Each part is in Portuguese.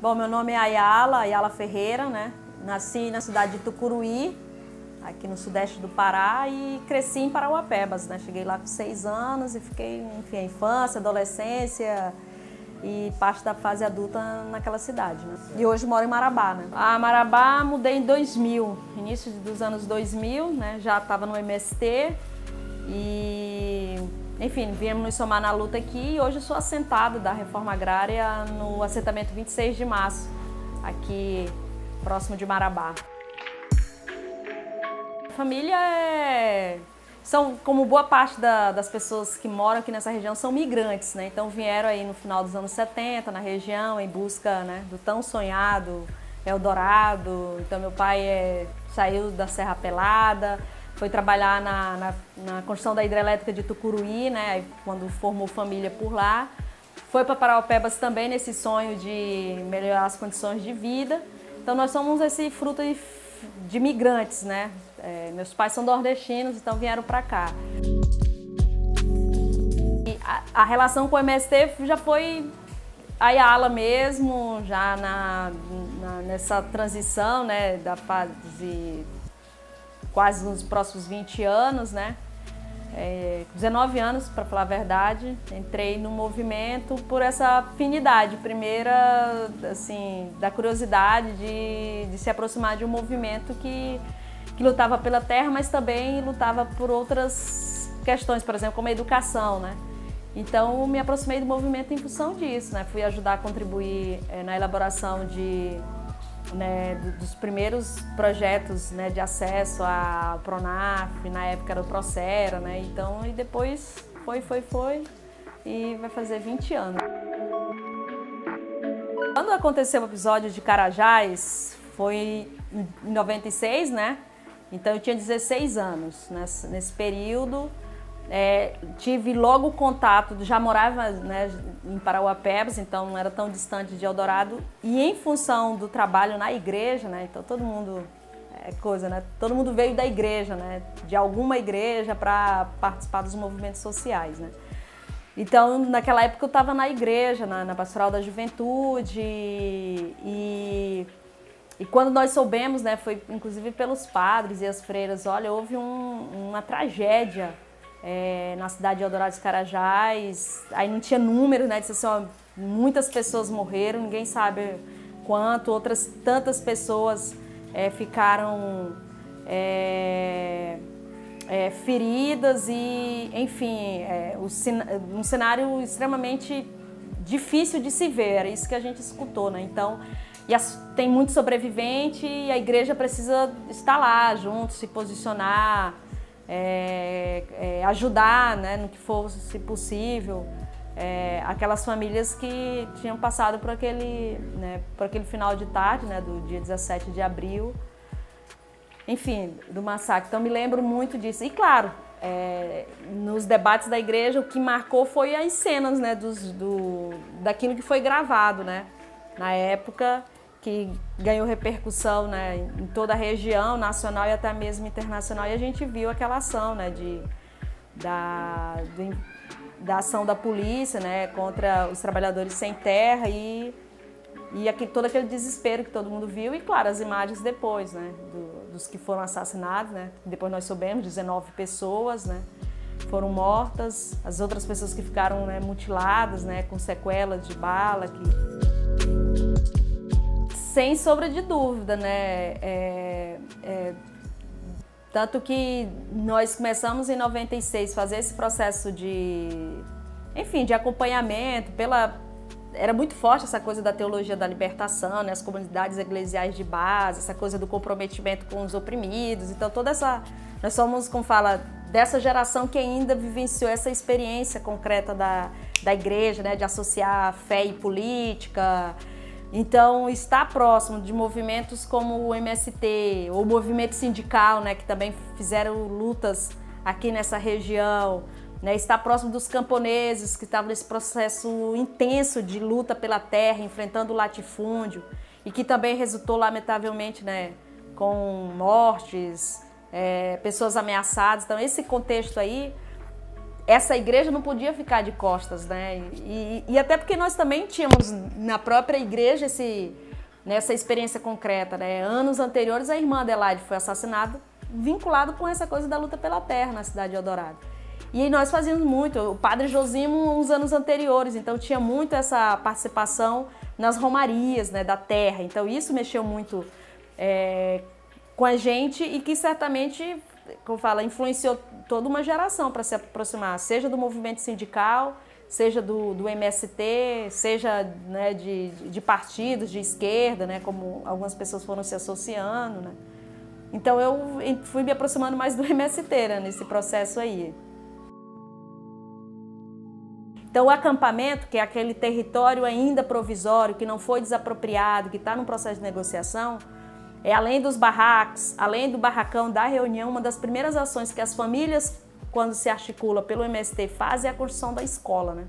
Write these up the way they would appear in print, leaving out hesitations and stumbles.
Bom, meu nome é Ayala Ferreira, né? Nasci na cidade de Tucuruí, aqui no sudeste do Pará, e cresci em Parauapebas, né? Cheguei lá com 6 anos e fiquei, enfim, a infância, adolescência e parte da fase adulta naquela cidade, né? E hoje moro em Marabá, né? A Marabá mudei em 2000, início dos anos 2000, né? Já estava no MST e, enfim, viemos nos somar na luta aqui e hoje sou assentada da reforma agrária no assentamento 26 de março, aqui próximo de Marabá. A família são, como boa parte das pessoas que moram aqui nessa região, são migrantes, né? Então vieram aí no final dos anos 70 na região em busca, né, do tão sonhado Eldorado. Então meu pai saiu da Serra Pelada, foi trabalhar na construção da hidrelétrica de Tucuruí, né, quando formou família por lá. Foi para Parauapebas também nesse sonho de melhorar as condições de vida. Então nós somos esse fruto de migrantes, né? Meus pais são nordestinos, então vieram para cá. E a relação com o MST já foi Ayala mesmo, já nessa transição, né, da fase quase nos próximos 20 anos, né? 19 anos, para falar a verdade, entrei no movimento por essa afinidade, primeira, assim, da curiosidade de se aproximar de um movimento que lutava pela terra, mas também lutava por outras questões, por exemplo, como a educação, né? Então, me aproximei do movimento em função disso, né? Fui ajudar a contribuir na elaboração dos primeiros projetos, né, de acesso ao Pronaf, na época era o Procera, né? Então, e depois foi e vai fazer 20 anos. Quando aconteceu o episódio de Carajás, foi em 96, né? Então eu tinha 16 anos nesse período. Tive logo contato, já morava, né, em Parauapebas, então não era tão distante de Eldorado, e em função do trabalho na igreja, né, então todo mundo, né, todo mundo veio da igreja, né, de alguma igreja para participar dos movimentos sociais, né. Então naquela época eu estava na igreja, na Pastoral da Juventude, e quando nós soubemos, né, foi inclusive pelos padres e as freiras, olha, houve uma tragédia na cidade de Eldorado dos Carajás, aí não tinha número, né, disse assim, ó, muitas pessoas morreram, ninguém sabe quanto, outras tantas pessoas ficaram feridas e, enfim, um cenário extremamente difícil de se ver, era isso que a gente escutou, né, então, tem muito sobrevivente e a igreja precisa estar lá junto, se posicionar, ajudar, né, no que fosse possível, aquelas famílias que tinham passado por aquele final de tarde, né, do dia 17 de abril, enfim, do massacre. Então me lembro muito disso. E claro, nos debates da igreja o que marcou foi as cenas, né, daquilo que foi gravado, né, na época, que ganhou repercussão, né, em toda a região, nacional e até mesmo internacional, e a gente viu aquela ação, né, da ação da polícia, né, contra os trabalhadores sem terra e todo aquele desespero que todo mundo viu e, claro, as imagens depois, né, dos que foram assassinados, né, depois nós soubemos, 19 pessoas, né, foram mortas, as outras pessoas que ficaram, né, mutiladas, né, com sequelas de bala, sem sombra de dúvida, né? Tanto que nós começamos em 96 fazer esse processo de acompanhamento era muito forte essa coisa da teologia da libertação, né? As comunidades eclesiais de base, essa coisa do comprometimento com os oprimidos. Então nós somos, como fala, dessa geração que ainda vivenciou essa experiência concreta da igreja, né? De associar fé e política. Então, estar próximo de movimentos como o MST, ou o movimento sindical, né, que também fizeram lutas aqui nessa região, né, estar próximo dos camponeses que estavam nesse processo intenso de luta pela terra, enfrentando o latifúndio, e que também resultou, lamentavelmente, né, com mortes, pessoas ameaçadas. Então, esse contexto aí essa igreja não podia ficar de costas, né? E até porque nós também tínhamos na própria igreja essa experiência concreta, né? Anos anteriores, a irmã Adelaide foi assassinada, vinculado com essa coisa da luta pela terra na cidade de Eldorado. E nós fazíamos muito, o padre Josimo uns anos anteriores, então tinha muito essa participação nas romarias, né, da terra. Então isso mexeu muito com a gente e que certamente, como fala, influenciou toda uma geração para se aproximar, seja do movimento sindical, seja do MST, seja, né, de partidos de esquerda, né, como algumas pessoas foram se associando, né. Então eu fui me aproximando mais do MST, né, nesse processo aí. Então o acampamento, que é aquele território ainda provisório, que não foi desapropriado, que está num processo de negociação, além dos barracos, além do barracão da reunião, uma das primeiras ações que as famílias, quando se articula pelo MST, fazem é a construção da escola, né?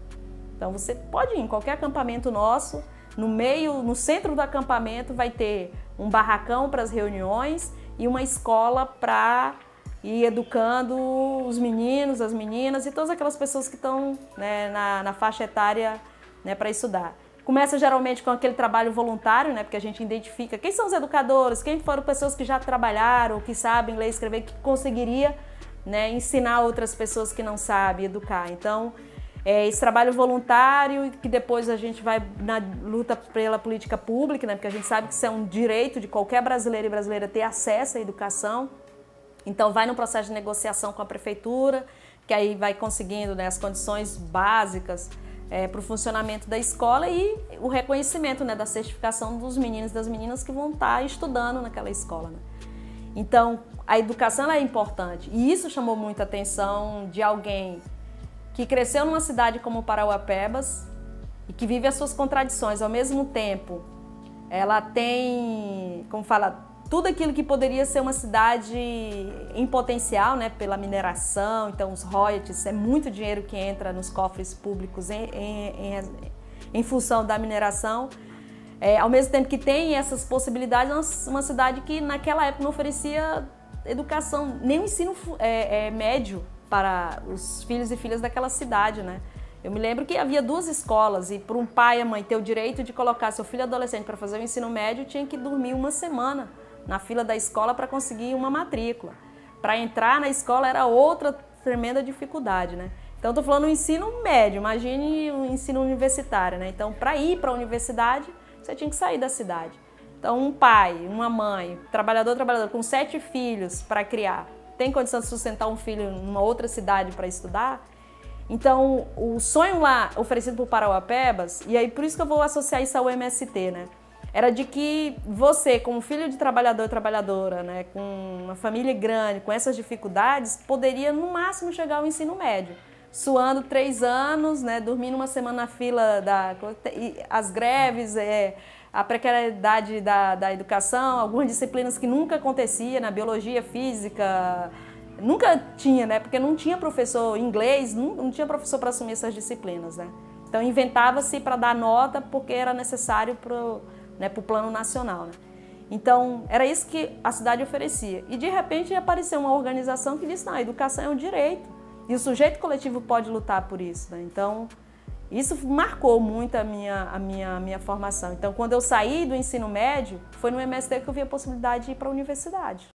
Então você pode ir em qualquer acampamento nosso, no centro do acampamento vai ter um barracão para as reuniões e uma escola para ir educando os meninos, as meninas e todas aquelas pessoas que estão, né, na faixa etária, né, para estudar. Começa geralmente com aquele trabalho voluntário, né, porque a gente identifica quem são os educadores, quem foram pessoas que já trabalharam, que sabem ler e escrever, que conseguiria, né, ensinar outras pessoas que não sabem educar. Então, esse trabalho voluntário, que depois a gente vai na luta pela política pública, né, porque a gente sabe que isso é um direito de qualquer brasileiro e brasileira ter acesso à educação. Então vai no processo de negociação com a prefeitura, que aí vai conseguindo, né, as condições básicas para o funcionamento da escola e o reconhecimento, né, da certificação dos meninos e das meninas que vão estar estudando naquela escola, né? Então a educação é importante e isso chamou muita atenção de alguém que cresceu numa cidade como Parauapebas e que vive as suas contradições. Ao mesmo tempo, ela tem, como fala, tudo aquilo que poderia ser uma cidade em potencial, né, pela mineração, então os royalties, é muito dinheiro que entra nos cofres públicos em função da mineração. Ao mesmo tempo que tem essas possibilidades, uma cidade que naquela época não oferecia educação, nem o ensino médio para os filhos e filhas daquela cidade, né? Eu me lembro que havia 2 escolas e para um pai e a mãe ter o direito de colocar seu filho adolescente para fazer o ensino médio, tinha que dormir uma semana na fila da escola para conseguir uma matrícula. Para entrar na escola era outra tremenda dificuldade, né? Então, estou falando do ensino médio, imagine o ensino universitário, né? Então, para ir para a universidade, você tinha que sair da cidade. Então, um pai, uma mãe, trabalhador, com 7 filhos para criar, tem condição de sustentar um filho numa outra cidade para estudar? Então, o sonho lá oferecido por Parauapebas, e aí por isso que eu vou associar isso ao MST, né? Era de que você, como filho de trabalhador e trabalhadora, né, com uma família grande, com essas dificuldades, poderia no máximo chegar ao ensino médio, suando 3 anos, né, dormindo uma semana na fila, as greves, a precariedade da educação, algumas disciplinas que nunca acontecia, na biologia, física, nunca tinha, né, porque não tinha professor inglês, não tinha professor para assumir essas disciplinas, né. Então inventava-se para dar nota porque era necessário para o plano nacional, né? Então, era isso que a cidade oferecia. E, de repente, apareceu uma organização que disse, não, a educação é um direito e o sujeito coletivo pode lutar por isso, né? Então, isso marcou muito a minha formação. Então, quando eu saí do ensino médio, foi no MST que eu vi a possibilidade de ir para a universidade.